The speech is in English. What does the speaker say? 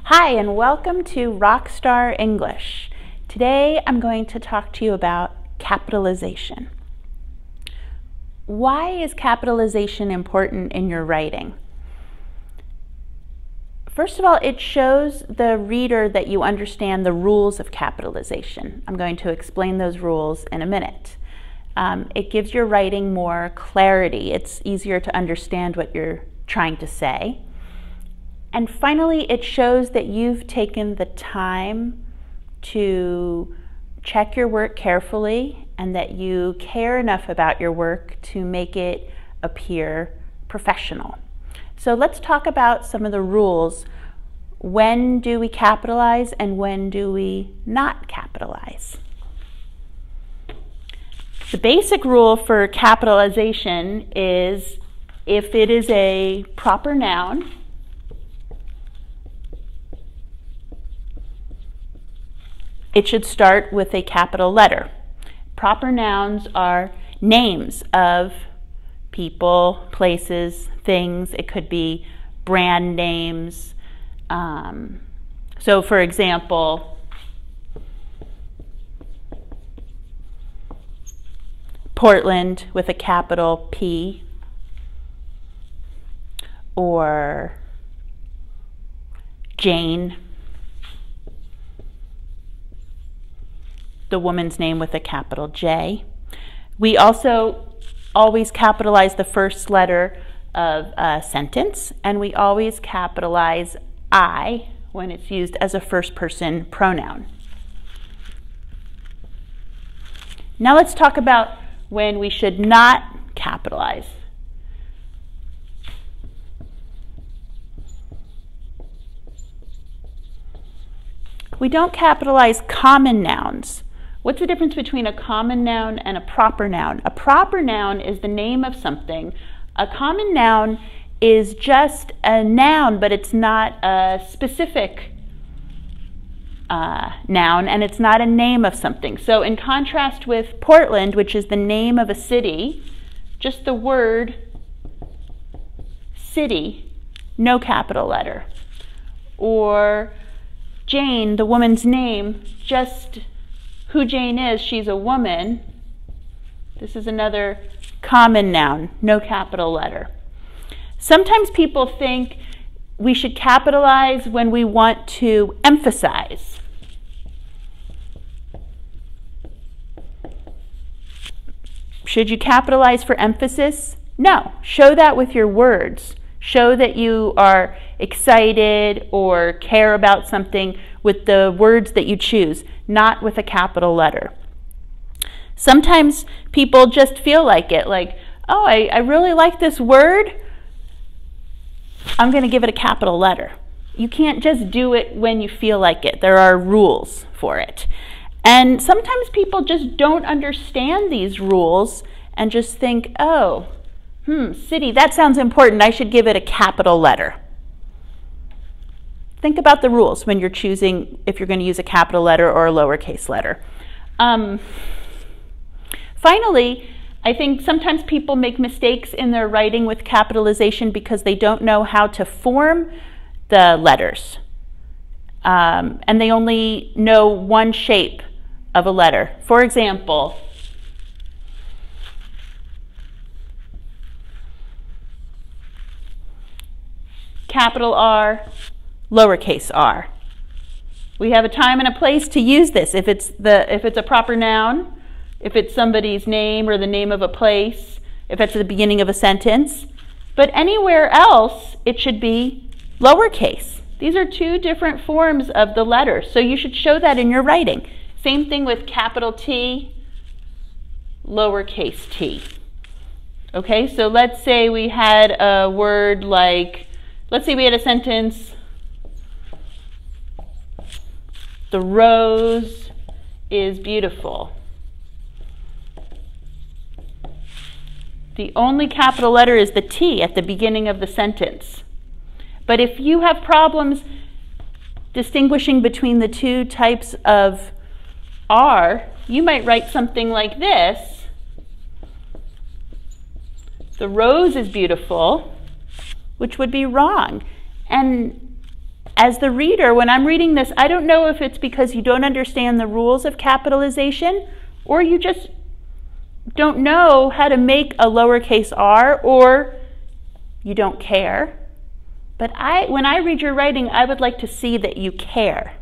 Hi, and welcome to Rockstar English. Today I'm going to talk to you about capitalization. Why is capitalization important in your writing? First of all, it shows the reader that you understand the rules of capitalization. I'm going to explain those rules in a minute. It gives your writing more clarity. It's easier to understand what you're trying to say. And finally, it shows that you've taken the time to check your work carefully and that you care enough about your work to make it appear professional. So let's talk about some of the rules. When do we capitalize and when do we not capitalize? The basic rule for capitalization is if it is a proper noun, it should start with a capital letter. Proper nouns are names of people, places, things. It could be brand names. So for example, Portland with a capital P, or Jane, the woman's name with a capital J. We also always capitalize the first letter of a sentence, and we always capitalize I when it's used as a first-person pronoun. Now let's talk about when we should not capitalize. We don't capitalize common nouns. What's the difference between a common noun and a proper noun? A proper noun is the name of something. A common noun is just a noun, but it's not a specific noun, and it's not a name of something. So in contrast with Portland, which is the name of a city, just the word city, no capital letter. Or Jane, the woman's name, just who Jane is, she's a woman. This is another common noun, no capital letter. Sometimes people think we should capitalize when we want to emphasize. Should you capitalize for emphasis? No. Show that with your words. Show that you are excited or care about something with the words that you choose, not with a capital letter. Sometimes people just feel like it, like, oh, I really like this word, I'm going to give it a capital letter. You can't just do it when you feel like it. There are rules for it. And sometimes people just don't understand these rules and just think, oh, city, that sounds important, I should give it a capital letter. Think about the rules when you're choosing if you're going to use a capital letter or a lowercase letter. Finally, I think sometimes people make mistakes in their writing with capitalization because they don't know how to form the letters. And they only know one shape of a letter. For example, capital R, lowercase r. We have a time and a place to use this. If it's a proper noun, if it's somebody's name or the name of a place, if it's at the beginning of a sentence. But anywhere else, it should be lowercase. These are two different forms of the letter, so you should show that in your writing. Same thing with capital T, lowercase t. Okay, so let's say we had a word like, let's say we had a sentence, the rose is beautiful. The only capital letter is the T at the beginning of the sentence. But if you have problems distinguishing between the two types of R, you might write something like this. The rose is beautiful, which would be wrong. And as the reader, when I'm reading this, I don't know if it's because you don't understand the rules of capitalization, or you just don't know how to make a lowercase r, or you don't care. But when I read your writing, I would like to see that you care.